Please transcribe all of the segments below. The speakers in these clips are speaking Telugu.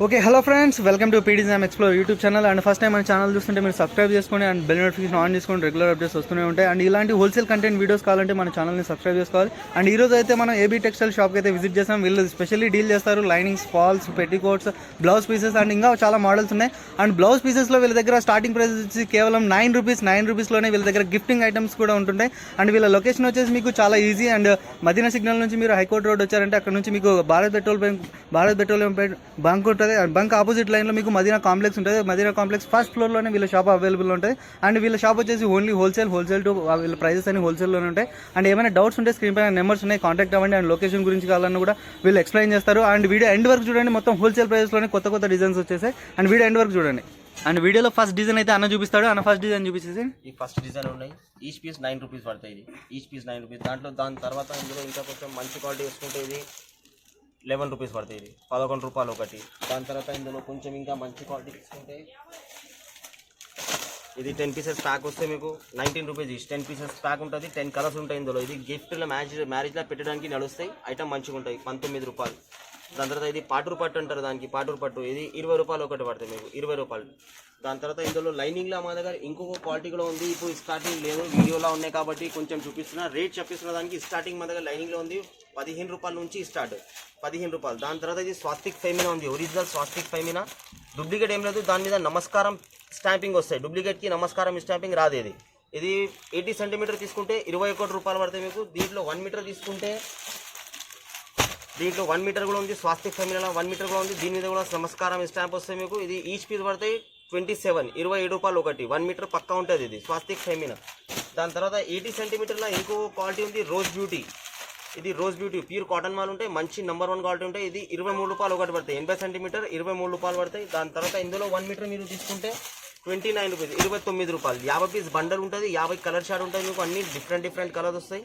Okay hello friends, welcome to పీడిజామ్ explore YouTube channel. And first time మన ఛానల్ చూస్తుంటే మీరు సబ్స్క్రైబ్ చేసుకోండి అండ్ బెల్ నోటిఫికేషన్ ఆన్ చేసుకోండి. రెగ్యులర్ అప్డేట్స్ వస్తూనే ఉంటాయి. అండ్ ఇలాంటి హోల్సేల్ కంటెంట్ వీడియోస్ కావాలంటే మన ఛానల్ని సబ్స్క్రైబ్ చేసుకోవాలి. అండ్ ఈ రోజు అయితే మనం ఏబీ టెక్స్టైల్ షాప్కి అయితే విజిట్ చేస్తాం. వీళ్ళు స్పెషల్లీ డీల్ చేస్తారు linings, falls, petticoats, blouse pieces and ఇంకా చాలా మోడల్స్ ఉన్నాయి. అండ్ బ్లౌజ్ పీసెస్లో వీళ్ళ దగ్గర స్టార్టింగ్ ప్రైస్ వచ్చి కేవలం ₹9 వీళ్ళ దగ్గర గిఫ్టింగ్ ఐటమ్స్ కూడా ఉంటుంటాయి. అండ్ వీళ్ళ లొకేషన్ వచ్చేసి మీకు చాలా ఈజీ. అండ్ మదీనా సిగ్నల్ నుంచి మీరు హైకోర్ట్ రోడ్ వచ్చారంటే అక్కడ నుంచి మీకు భారత్ పెట్రోలియం బంక్ ఉంటుంది. బంక్ ఆపోజిట్ లైన్లో మీకు మదీనా కాంప్లెక్స్ ఉంటుంది. మదీనా కాంప్లెక్స్ ఫస్ట్ ఫ్లోర్లోనే వీళ్ళ షాప్ అవైలబుల్ ఉంటుంది. అండ్ వీళ్ళ షాప్ వచ్చేసి ఓన్లీ హోల్సేల్ టు వీళ్ళ ప్రైజెస్ అన్ని హోల్సేల్లోనే ఉంటాయి. అండ్ ఏమైనా డౌట్స్ ఉంటే స్క్రీన్ పైన నెంబర్స్ ఉన్నాయి, కాంటాక్ట్ అవ్వండి. అండ్ లొకేషన్ గురించి కావాలన్నా కూడా వీళ్ళు ఎక్స్ప్లెయిన్ చేస్తారు. అండ్ వీడియో ఎండ్ వరకు చూడండి, మొత్తం హోల్సేల్ ప్రైజెస్లోనే కొత్త డిజైన్స్ వచ్చేసాయి. అండ్ వీడియో ఎండ్ వరకు చూడండి. అండ్ వీడియోలో ఫస్ట్ డిజైన్ అయితే అన్న చూపిస్తాడు. అన్న ఫస్ట్ డిజైన్ చూపించేసి ఈ ఫస్ట్ డిజైన్ ఉన్నాయి. ఈచ్ పీస్ ₹9 పడతాయి. ఇది ఈచ్ పీస్ ₹9. దాని తర్వాత ఇందులో ఇంకా కొంచెం మంచి క్వాలిటీ వేసుకుంటే ఇది ₹11 పడతాయి. ఇది ₹11 ఒకటి. దాని తర్వాత ఇందులో కొంచెం ఇంకా మంచి క్వాలిటీ తీసుకుంటే ఇది 10 పీసెస్ ప్యాక్ వస్తే మీకు ₹19. ఇది 10 పీసెస్ ప్యాక్ ఉంటుంది. 10 కలర్స్ ఉంటాయి ఇందులో. ఇది గిఫ్ట్లో మ్యారేజ్లో పెట్టడానికి నడుస్తాయి. ఐటమ్ మంచిగా ఉంటాయి. ₹19. దాని తర్వాత ఇది పాటూరు పట్టు అంటారు, దానికి పాటూరు పట్టు. ఇది ₹20 ఒకటి పడతాయి మీకు, ₹20. దాని తర్వాత ఇందులో లైనింగ్లో మా దగ్గర ఇంకొక క్వాలిటీ కూడా ఉంది. ఇప్పుడు స్టార్టింగ్ లేదు, వీడియోలో ఉన్నాయి కాబట్టి కొంచెం చూపిస్తున్నా. రేట్ చెప్పిస్తున్న దానికి స్టార్టింగ్ మా దగ్గర లైనింగ్లో ఉంది ₹15 నుంచి స్టార్ట్, ₹15. దాని తర్వాత ఇది స్వాస్తిక్ ఫెమినా ఉంది, ఒరిజినల్ స్వాస్తిక్ ఫెమినా. డూప్లికేట్ ఏం లేదు, దాని మీద నమస్కారం స్టాంపింగ్ వస్తాయి. డూప్లికేట్కి నమస్కారం స్టాంపింగ్ రాదు. ఇది 80 సెంటీమీటర్ తీసుకుంటే ₹21 పడతాయి మీకు. దీంట్లో 1 మీటర్ తీసుకుంటే దీంట్లో 1 మీటర్ కూడా ఉంది. స్వాస్తిక్ ఫెమినాలో 1 మీటర్ కూడా ఉంది. దీని మీద కూడా నమస్కారం స్టాంప్ వస్తాయి మీకు. ఇది ఈచ్ పీస్ పడతాయి ₹27 ఒకటి. 1 మీటర్ పక్కా ఉంటుంది ఇది స్వాస్తిక్ ఫెమినా. దాని తర్వాత 80 సెంటీమీటర్ల ఇంకో క్వాలిటీ ఉంది, రోజ్ బ్యూటీ. ఇది rose beauty pure cotton mall ఉంటాయి, మంచి నెంబర్ 1 క్వాలిటీ ఉంటాయి. ఇది ₹23 ఒకటి పడతాయి. 80 సెంటీమీటర్ ₹23 పడతాయి. దాని తర్వాత ఇందులో 1 మీటర్ మీరు తీసుకుంటే ₹29, ₹29. 50 పీస్ బండల్ ఉంటుంది, 50 కలర్ షార్ట్ ఉంటుంది మీకు. అన్ని డిఫరెంట్ కలర్స్ వస్తాయి.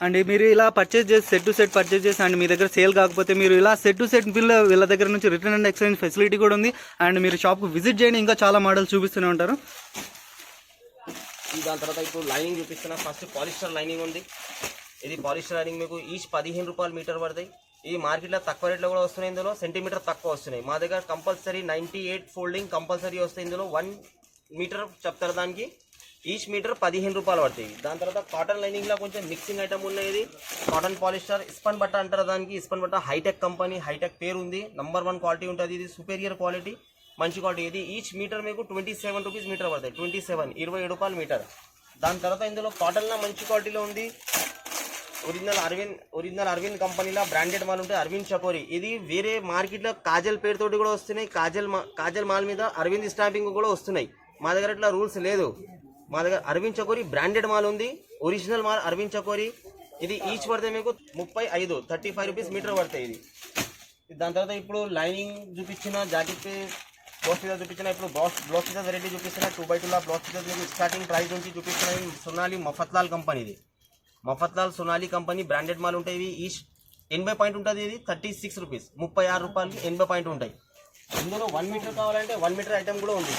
అండ్ మీరు ఇలా పర్చేస్ చేసి సెట్ టు సెట్ పర్చేస్ చేసి అండ్ మీ దగ్గర సేల్ కాకపోతే మీరు ఇలా సెట్ టు సెట్ వీళ్ళ దగ్గర నుంచి రిటర్న్ అండ్ ఎక్స్చేంజ్ ఫెసిలిటీ కూడా ఉంది. అండ్ మీరు షాప్కు విజిట్ చేయండి, ఇంకా చాలా మోడల్స్ చూపిస్తూనే ఉంటారు. దాని తర్వాత ఇప్పుడు లైనింగ్ చూపిస్తున్నా. ఫస్ట్ పాలిస్టర్ లైనింగ్ ఉంది. ఇది పాలిస్టర్ లైనింగ్ మీకు ఈచ్ ₹15 మీటర్ పడతాయి. ఈ మార్కెట్లో తక్కువ రేట్లో కూడా వస్తున్నాయి. ఇందులో సెంటీమీటర్ తక్కువ వస్తున్నాయి. మా దగ్గర కంపల్సరీ 98 ఫోల్డింగ్ కంపల్సరీ వస్తాయి. ఇందులో 1 మీటర్ చెప్తారు, దానికి ఈచ్ మీటర్ ₹15 పడతాయి. దాని తర్వాత కాటన్ లైనింగ్లో కొంచెం మిక్సింగ్ ఐటమ్ ఉన్నాయి. కాటన్ పాలిస్టర్ ఇస్పన్ బట్ట అంటారు, దానికి ఇస్పన్ బట్ట. హైటెక్ కంపెనీ, హైటెక్ పేరు ఉంది, నంబర్ 1 క్వాలిటీ ఉంటుంది. ఇది సుపీరియర్ క్వాలిటీ, మంచి క్వాలిటీ. ఇది ఈచ్ మీటర్ మీకు ₹27 మీటర్ పడతాయి. ₹27 మీటర్. దాని తర్వాత ఇందులో కాటన్లో మంచి క్వాలిటీలో ఉంది. ఒరిజినల్ అరవింద్ కంపెనీలో బ్రాండెడ్ మాల్ ఉంటాయి. అరవింద్ చకోరి. ఇది వేరే మార్కెట్లో కాజల్ పేరుతోటి కూడా వస్తున్నాయి. కాజల్ మాల్ మీద అరవింద్ స్టాంపింగ్ కూడా వస్తున్నాయి. మా దగ్గర ఇట్లా రూల్స్ లేదు. మా దగ్గర అరవింద్ చకోరి బ్రాండెడ్ మాల్ ఉంది, ఒరిజినల్ మాల్ అరవింద్ చకోరి. ఇది ఈచ్ పడితే మీకు ₹35 మీటర్ పడతాయి. ఇది దాని తర్వాత ఇప్పుడు లైనింగ్ చూపించిన, జాకెట్ బ్లౌజ్ పీసెస్ చూపించిన. ఇప్పుడు బ్లౌజ్ పీసెస్ వెరైటీ చూపిస్తున్నా. 2x2 బ్లౌజ్ పీసెస్ మీకు స్టార్టింగ్ ప్రైస్ నుంచి చూపిస్తున్నాయి. సోనాలి మఫత్లాల్ కంపెనీ. ఇది Mafatlal Sonali company branded mall ఉంటాయి. ఇవి ఈచ్ 80 పాయింట్ ఉంటుంది. ఇది ₹36, ₹36కి 80 పాయింట్ ఉంటాయి. ఇందులో 1 మీటర్ కావాలంటే 1 మీటర్ ఐటమ్ కూడా ఉంది.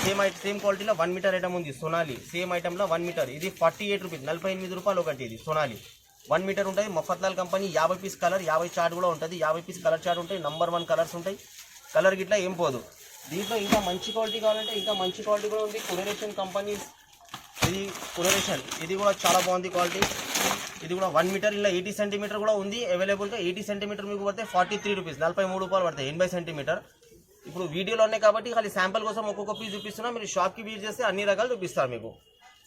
సేమ్ క్వాలిటీలో 1 మీటర్ ఐటమ్ ఉంది. సోనాలి సేమ్ ఐటమ్లో 1 మీటర్. ఇది ₹48, ₹48 ఒకటి. ఇది సోనాలి 1 మీటర్ ఉంటుంది. Mafatlal company. 50 piece colour, 50 chart కూడా ఉంటుంది. 50 పీస్ కలర్ చార్ట్ ఉంటాయి. నంబర్ 1 కలర్స్ ఉంటాయి. కలర్ గిట్లా ఏం పోదు. దీంట్లో ఇంకా మంచి క్వాలిటీ కావాలంటే ఇంకా మంచి క్వాలిటీ కూడా ఉంది. కొలరేషన్ కంపెనీ. ఇది కొలరేషన్, ఇది కూడా చాలా బాగుంది క్వాలిటీ. ఇది కూడా 1 మీటర్. ఇలా 80 సెంటీమీటర్ కూడా ఉంది అవైలబుల్గా. 80 సెంటీమీటర్ మీకు పడితే ₹43, ₹43 పడతాయి. 80 సెంటీమీటర్. ఇప్పుడు వీడియోలో ఉన్నాయి కాబట్టి ఖాళీ శాంపుల్ కోసం ఒక్కొక్క పీస్ చూపిస్తున్నా. మీరు షాప్కి విజిట్ చేస్తే అన్ని రకాలు చూపిస్తారు మీకు.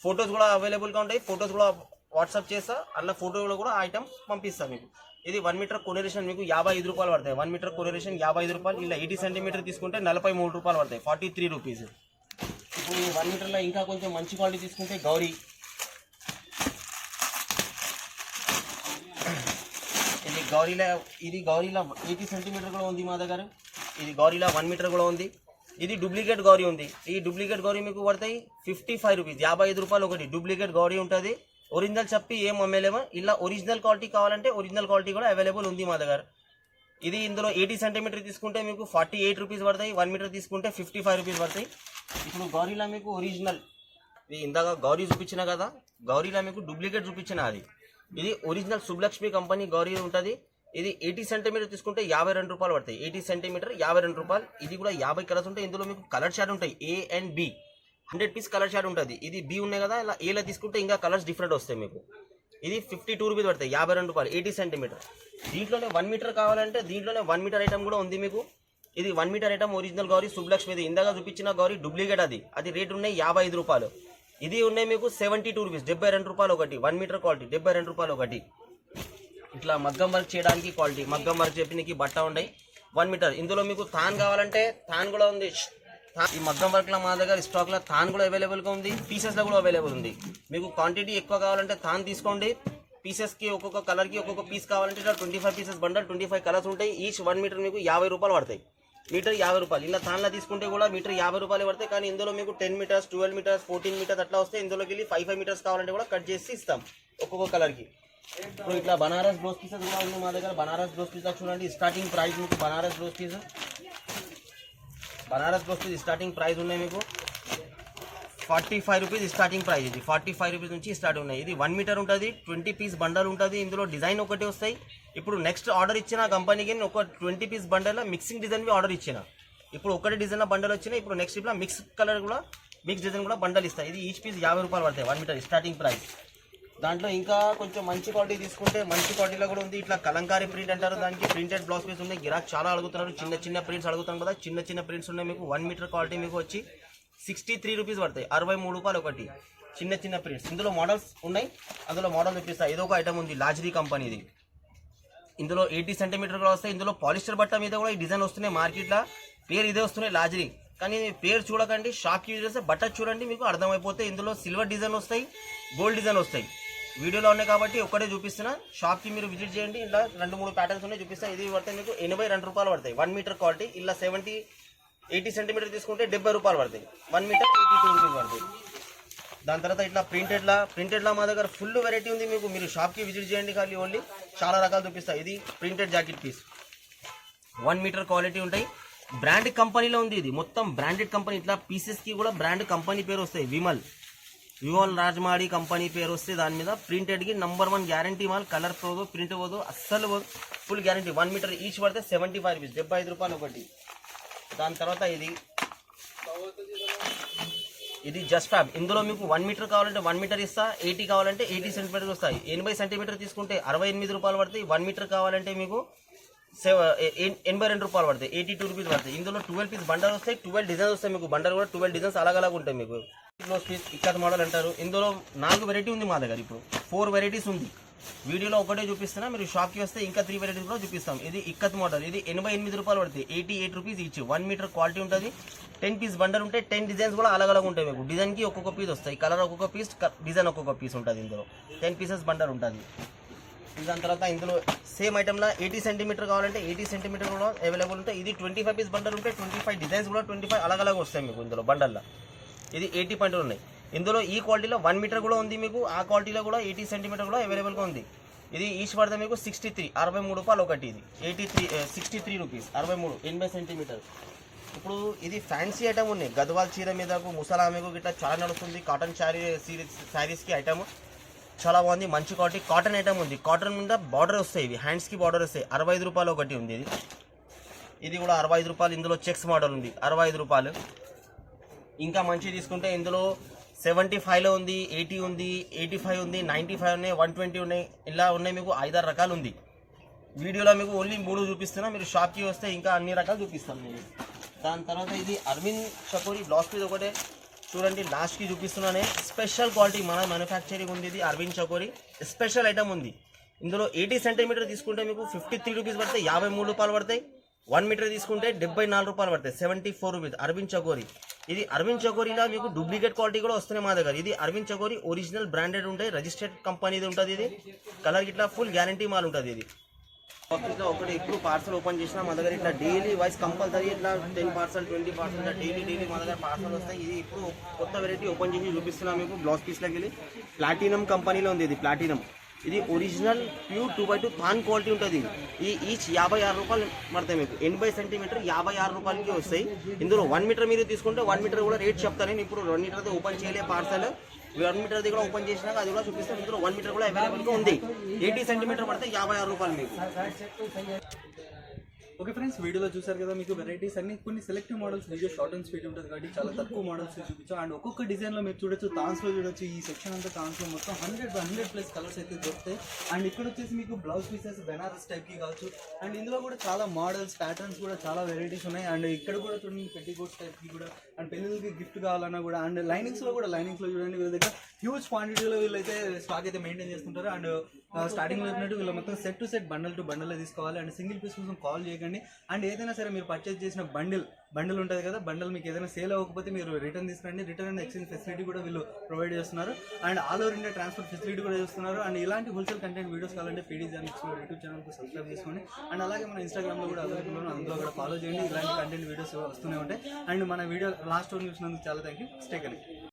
ఫొటోస్ కూడా అవైలబుల్గా ఉంటాయి. ఫొటోస్ కూడా వాట్సాప్ చేస్తా, అలా ఫోటోలో కూడా ఐటమ్స్ పంపిస్తాను మీకు. ఇది 1 మీటర్ కొనేషన్ మీకు ₹55 పడతాయి. 1 మీటర్ కొనేషన్ ₹55. ఇలా 80 సెంటీమీటర్ తీసుకుంటే ₹43 పడతాయి, ₹43. ఇప్పుడు 1 మీటర్లో ఇంకా కొంచెం మంచి క్వాలిటీ తీసుకుంటే గౌరీ. ఇది గౌరీలో 80 సెంటీమీటర్ కూడా ఉంది మా దగ్గర. ఇది గౌరీలో 1 మీటర్ కూడా ఉంది. ఇది డూప్లికేట్ గౌరీ ఉంది. ఈ డూప్లికేట్ గౌరీ మీకు పడతాయి ₹55, ₹55 ఒకటి. డూప్లికేట్ గౌరీ ఉంటుంది. ఒరిజినల్ చెప్పి ఏం అమ్మేలేమో. ఇలా ఒరిజినల్ క్వాలిటీ కావాలంటే ఒరిజినల్ క్వాలిటీ కూడా అవైలబుల్ ఉంది మా దగ్గర. ఇది ఇందులో 80 సెంటీమీటర్ తీసుకుంటే మీకు ₹48 పడతాయి. 1 మీటర్ తీసుకుంటే ₹55 పడతాయి. ఇప్పుడు గౌరీలో మీకు ఒరిజినల్, ఇది ఇందాక గౌరీ చూపించిన కదా, గౌరీలో మీకు డూప్లికేట్ చూపించిన. ఇది ఒరిజినల్ శుభలక్ష్మి కంపెనీ గౌరీ ఉంటుంది. ఇది 80 సెంటీమీటర్ తీసుకుంటే 52 రూపాయలు పడతాయి. 80 సెంటీమీటర్ 52 రూపాయలు. ఇది కూడా 50 కలర్స్ ఉంటాయి. ఇందులో మీకు కలర్ షాడ్ ఉంటాయి, A and B. 100 piece colour shade ఉంటుంది. ఇది బి ఉన్నాయి కదా, ఇలా ఏలో తీసుకుంటే ఇంకా కలర్స్ డిఫరెంట్ వస్తాయి మీకు. ఇది 52 రూపీస్ పడతాయి, 52 రూపాయలు 80 సెంటీమీటర్. దీంట్లోనే 1 మీటర్ కావాలంటే దీంట్లోనే 1 మీటర్ ఐటమ్ కూడా ఉంది మీకు. ఇది 1 మీటర్ ఐటమ్ ఒరిజినల్ గౌరీ శుభలక్ష్మిది. ఇందాక చూపించిన గౌరీ డూప్లికేట్ అది రేట్ ఉన్నాయి 55 రూపాయలు. ఇది ఉన్నాయి మీకు 72 రూపీస్, 72 రూపాయలు ఒకటి. 1 మీటర్ క్వాలిటీ 72 రూపాయలు ఒకటి. ఇట్లా మగ్గం వర్క్ చేయడానికి క్వాలిటీ, మగ్గం వర్క్ చెప్పినకి బట్ట ఉన్నాయి 1 మీటర్. ఇందులో మీకు థాన్ కావాలంటే థాన్ కూడా ఉంది. ఈ మగ్గం వర్క్ లో మా దగ్గర స్టాక్ లో థాన్ కూడా అవైలబుల్ గా ఉంది, పీసెస్ లో కూడా అవైలబుల్ ఉంది. మీకు క్వాంటిటీ ఎక్కువ కావాలంటే థాన్ తీసుకోండి. పీసెస్ కి ఒక్కొక్క కలర్ కి ఒక్కొక్క పీస్ కావాలంటే ఇట్లా 25 పీసెస్ బండల్, 25 కలర్స్ ఉంటాయి. ఈచ్ 1 మీటర్ మీకు 50 రూపాయలు పడతాయి. మీటర్ 50 రూపాయలు. ఇలా తాన్లా తీసుకుంటే కూడా మీటర్ 50 రూపాయలు పడతాయి. కానీ ఇందులో మీకు 10 మీటర్స్, 12 మీటర్స్, 14 మీటర్స్ అట్లా వస్తాయి. ఇందులోకి వెళ్ళి 5 మీటర్స్ కావాలంటే కూడా కట్ చేసి ఇస్తాం ఒక్కొక్క కలర్ కి. ఇప్పుడు ఇట్లా బనారస్ బ్లౌజ్ పీసెస్ కూడా ఉంది మా దగ్గర. బనారస్ బ్లౌజ్ పీస్ చూడండి, స్టార్టింగ్ ప్రైస్ మీకు Banaras blouse piece starting price ఉన్నాయి మీకు 45 రూపీస్ స్టార్టింగ్ ప్రైస్. ఇది 45 రూపీస్ నుంచి స్టార్ట్ ఉన్నాయి. ఇది 1 మీటర్ ఉంటుంది, 20 పీస్ బండల్ ఉంటుంది. ఇందులో డిజైన్ ఒకటి వస్తాయి. ఇప్పుడు నెక్స్ట్ ఆర్డర్ ఇచ్చిన కంపెనీకి ఒక 20 piece bundle mixing design order ఇచ్చిన. ఇప్పుడు ఒకటి డిజైన్ బండల్ వచ్చినాయి. ఇప్పుడు నెక్స్ట్ ఇట్లా మిక్స్ కలర్ కూడా మిక్స్ డిజైన్ కూడా బండల్ ఇస్తాయి. ఇది ఈచ్ పీస్ 50 రూపాయలు పడతాయి, 1 మీటర్ స్టార్టింగ్ ప్రైస్. దాంట్లో ఇంకా కొంచెం మంచి క్వాలిటీ తీసుకుంటే మంచి క్వాలిటీలో కూడా ఉంది. ఇట్లా కలంకారీ ప్రింట్ అంటారు, దానికి ప్రింటెడ్ బ్లౌజ్ పీస్ ఉన్నాయి. గిరాక్ చాలా అడుగుతున్నారు, చిన్న చిన్న ప్రింట్స్ అడుగుతాం కదా, చిన్న చిన్న ప్రింట్స్ ఉన్నాయి మీకు. 1 మీటర్ క్వాలిటీ మీకు వచ్చి 63 రూపీస్ పడతాయి, 63 రూపాయలు ఒకటి. చిన్న చిన్న ప్రింట్స్. ఇందులో మోడల్స్ ఉన్నాయి, అందులో మోడల్ చూపిస్తాయి. ఇదొక ఐటమ్ ఉంది, లాజరీ కంపెనీది. ఇందులో 80 సెంటీమీటర్ కూడా వస్తాయి. ఇందులో పాలిస్టర్ బట్ట మీద కూడా ఈ డిజైన్ వస్తున్నాయి. మార్కెట్లో పేరు ఇదే వస్తున్నాయి, లాజరీ. కానీ పేరు చూడకండి, షాప్కి యూజ్ చేస్తే బట్ట చూడండి, మీకు అర్థమైపోతే. ఇందులో సిల్వర్ డిజైన్ వస్తాయి, గోల్డ్ డిజైన్ వస్తాయి. వీడియోలో ఉన్నాయి కాబట్టి ఒక్కటే చూపిస్తున్నా. షాప్కి మీరు విజిట్ చేయండి, ఇలా 2-3 ప్యాటర్న్స్ ఉన్నాయి చూపిస్తాయి. ఇది పడతాయి మీకు 82 రూపాయలు పడతాయి, 1 మీటర్ క్వాలిటీ. ఇలా 80 సెంటీమీటర్ తీసుకుంటే 70 రూపాయలు పడతాయి, 1 మీటర్ 82 రూపీస్ పడతాయి. దాని తర్వాత ఇట్లా ప్రింటెడ్లా మా దగ్గర ఫుల్ వెరైటీ ఉంది మీకు. మీరు షాప్కి విజిట్ చేయండి, ఖాళీ ఓన్లీ చాలా రకాలు చూపిస్తాయి. ఇది printed jacket piece 1 metre quality ఉంటాయి. బ్రాండ్ కంపెనీలో ఉంది, ఇది మొత్తం బ్రాండెడ్ కంపెనీ. ఇట్లా పీసెస్కి కూడా బ్రాండ్ కంపెనీ పేరు వస్తాయి. విమల్ రాజమాడి కంపెనీ పేరు వస్తే దాని మీద ప్రింటెడ్కి #1 గ్యారంటీ మాల్. కలర్ పోదు, ప్రింట్ పోదు, అస్సలు పోదు, ఫుల్ గ్యారంటీ. 1 మీటర్ ఈచ్ పడితే 75 రూపీస్, 75 రూపాయలు ఒకటి. దాని తర్వాత ఇది జస్ట్ ఫ్యాబ్. ఇందులో మీకు 1 మీటర్ కావాలంటే 1 మీటర్ ఇస్తా, 80 కావాలంటే 80 సెంటీమీటర్ వస్తాయి. 80 సెంటీమీటర్ తీసుకుంటే 68 రూపాయలు పడతాయి. 1 మీటర్ కావాలంటే మీకు 82 రూపాయలు పడతాయి, 82 రూపీస్ పడతాయి. ఇందులో 12 పీస్ బండల్ వస్తాయి, 12 డిజైన్స్ వస్తాయి మీకు. బండల్ కూడా 12 డిజైన్స్ అలాగ ఉంటాయి మీకు. బ్లౌజ్ పీస్ ఇక్కత్ మోడల్ అంటారు. ఇందులో 4 వెరైటీ ఉంది మా దగ్గర. ఇప్పుడు 4 వెరైటీస్ ఉంది. వీడియోలో ఒకటే చూపిస్తున్నా, మీరు షాప్కి వస్తే ఇంకా 3 వెరైటీస్ కూడా చూపిస్తాం. ఇది ఇక్కత్ మోడల్. ఇది 88 రూపాయలు పడుతుంది, 88 రూపీస్ ఈచ్. 1 మీటర్ క్వాలిటీ ఉంటుంది. 10 పీస్ బండల్ ఉంటే 10 డిజైన్స్ కూడా అలాగ ఉంటాయి మీకు. డిజైన్కి ఒక్కొక్క పీస్ వస్తాయి, కలర్ ఒక్కొక్క పీస్, డిజైన్ ఒక్కొక్క పీస్ ఉంటుంది. ఇందులో 10 పీసెస్ బండల్ ఉంటుంది. దాని తర్వాత ఇందులో సేమ్ ఐటమ్లో 80 సెంటీమీటర్ కావాలంటే 80 సెంటీమీటర్ కూడా అవైలబుల్ ఉంటాయి. ఇది 25 పీస్ బండల్ ఉంటే 25 డిజైన్స్ కూడా 25 అలాగ వస్తాయి మీకు ఇందులో బండల్లో. ఇది 80 పాయింట్లు ఉన్నాయి. ఇందులో ఈ క్వాలిటీలో 1 మీటర్ కూడా ఉంది మీకు. ఆ క్వాలిటీలో కూడా 80 సెంటీమీటర్ కూడా అవైలబుల్గా ఉంది. ఇది ఈచ్ పడితే మీకు 63 రూపాయలు ఒకటి. ఇది 63 రూపీస్, 63, 80 సెంటీమీటర్. ఇప్పుడు ఇది ఫ్యాన్సీ ఐటమ్ ఉన్నాయి. గద్వాల్ చీర మీదకు, ముసలా మీకు ఇట్లా చాలా నడుస్తుంది. కాటన్ శారీస్కి ఐటమ్ చాలా బాగుంది, మంచి క్వాలిటీ. కాటన్ ఐటమ్ ఉంది. కాటన్ మీద బార్డర్ వస్తాయి, ఇవి హ్యాండ్స్కి బార్డర్ వస్తాయి. 65 రూపాయలు ఒకటి ఉంది. ఇది కూడా 65 రూపాయలు. ఇందులో చెక్స్ మోడల్ ఉంది, 65 రూపాయలు. ఇంకా మంచి తీసుకుంటే ఇందులో 75లో ఉంది, 80 ఉంది, 85 ఉంది, 95 ఉన్నాయి, 120 ఉన్నాయి. ఇలా ఉన్నాయి మీకు 5-6 రకాలు ఉంది. వీడియోలో మీకు ఓన్లీ 3 చూపిస్తున్నా. మీరు షాప్కి వస్తే ఇంకా అన్ని రకాలు చూపిస్తాను నేను. దాని తర్వాత ఇది అరవింద్ చకోరి బ్లౌజ్ పీస్ ఒకటే చూడండి, లాస్ట్కి చూపిస్తున్నానే. స్పెషల్ క్వాలిటీ మన మ్యానుఫ్యాక్చరింగ్ ఉంది. ఇది అరవింద్ చకోరి స్పెషల్ ఐటమ్ ఉంది. ఇందులో 80 సెంటీమీటర్ తీసుకుంటే మీకు 53 రూపీస్ పడతాయి, 53 రూపాయలు పడతాయి. 1 మీటర్ తీసుకుంటే 74 రూపాయలు పడతాయి, 74 రూపీస్. అరవింద్ చకోరి. ఇది అరవింద్ చకోరీలో మీకు డూప్లికేట్ క్వాలిటీ కూడా వస్తున్నాయి మా దగ్గర. ఇది అరవింద్ చకోరి ఒరిజినల్ బ్రాండెడ్ ఉంటాయి, రిజిస్టర్డ్ కంపెనీది ఉంటుంది. ఇది కలర్ ఇట్లా ఫుల్ గ్యారంటీ మాల్ ఉంటుంది. ఇది ఇట్లా ఒకటి ఇప్పుడు పార్సల్ ఓపెన్ చేసినా మా దగ్గర ఇట్లా డైలీ వైస్ కంపల్సరీ ఇట్లా 10 పార్సల్ 20 పార్సల్ డైలీ మా దగ్గర పార్సల్ వస్తాయి. ఇది ఇప్పుడు కొత్త వెరైటీ ఓపెన్ చేసి చూపిస్తున్నాం మీకు. బ్లౌజ్ పీస్లోకి వెళ్ళి ప్లాటినం కంపెనీలో ఉంది. ఇది ప్లాటినం. ఇది original pure 2x2 than quality ఉంటుంది. ఈ ఈచ్ 56 రూపాయలు పడతాయి మీకు. 80 సెంటీమీటర్ 56 రూపాయలకి వస్తాయి. ఇందులో 1 మీటర్ మీరు తీసుకుంటే 1 మీటర్ కూడా రేట్ చెప్తాను నేను. ఇప్పుడు 2 మీటర్ ఓపెన్ చేయలే పార్సల్. 1 మీటర్ కూడా ఓపెన్ చేసినాక అది కూడా చూపిస్తాం. ఇందులో 1 మీటర్ కూడా అవైలబుల్గా ఉంది. 80 సెంటీమీటర్ పడితే 56 రూపాయలు మీకు. ఓకే ఫ్రెండ్స్, వీడియోలో చూసారు కదా మీకు వెరైటీస్ అన్ని కొన్ని selective models. Video short and sweet ఉంటుంది కాబట్టి చాలా తక్కువ మోడల్స్ చూపించాం. అండ్ ఒక్కొక్క డిజైన్లో మీరు చూడొచ్చు, థాన్స్లో చూడొచ్చు. ఈ సెక్షన్ అంతా థాన్స్లో మొత్తం 100+ కలర్స్ అయితే దొరుకుతాయి. అండ్ ఇక్కడ వచ్చేసి మీకు బ్లౌజ్ పీసెస్ బెనారస్ టైప్కి కావచ్చు. అండ్ ఇందులో కూడా చాలా మోడల్స్, ప్యాటర్న్స్ కూడా చాలా వెరైటీస్ ఉన్నాయి. అండ్ ఇక్కడ కూడా చూడండి పెట్టికోట్స్ టైప్కి కూడా. అండ్ పెళ్ళిళ్ళకి గిఫ్ట్ కావాలన్నా కూడా. అండ్ లైనింగ్స్లో చూడండి వీళ్ళ దగ్గర హ్యూజ్ క్వాంటిటీలో వీళ్ళైతే స్టాక్ అయితే మెయింటైన్ చేస్తుంటారు. అండ్ స్టార్టింగ్లో చెప్పినట్టు వీళ్ళు మొత్తం set to set, bundle to bundle తీసుకోవాలి. అండ్ సింగిల్ పీస్ కోసం కాల్ చేయకండి. అండ్ ఏదైనా సరే మీరు పర్చేజ్ చేసిన బండిల్ ఉంటుంది కదా, బండిల్ మీకు ఏదైనా సేల్ అవ్వకపోతే మీరు రిటర్న్ తీసుకురండి. రిటర్న్ అండ్ ఎక్స్చేంజ్ ఫెసిలిటీ కూడా వీళ్ళు ప్రొవైడ్ చేస్తున్నారు. And all over India transport facility కూడా చేస్తున్నారు. అండ్ ఇలాంటి హోల్సేల్ కంటెంట్ వీడియోస్ కావాలంటే పీడీ జామిక్స్ యూట్యూబ్ ఛానల్కి సబ్స్క్రైబ్ చేసుకోండి. అండ్ అలాగే మన ఇన్స్టాగ్రామ్లో కూడా అవైలబుల్ ఉంది, అందులో కూడా ఫాలో చేయండి. ఇలాంటి కంటెంట్ వీడియోస్ వస్తూనే ఉంటాయి. అండ్ మన వీడియో లాస్ట్ వరకు చూసినందుకు చాలా థ్యాంక్ యూ. Stay connect.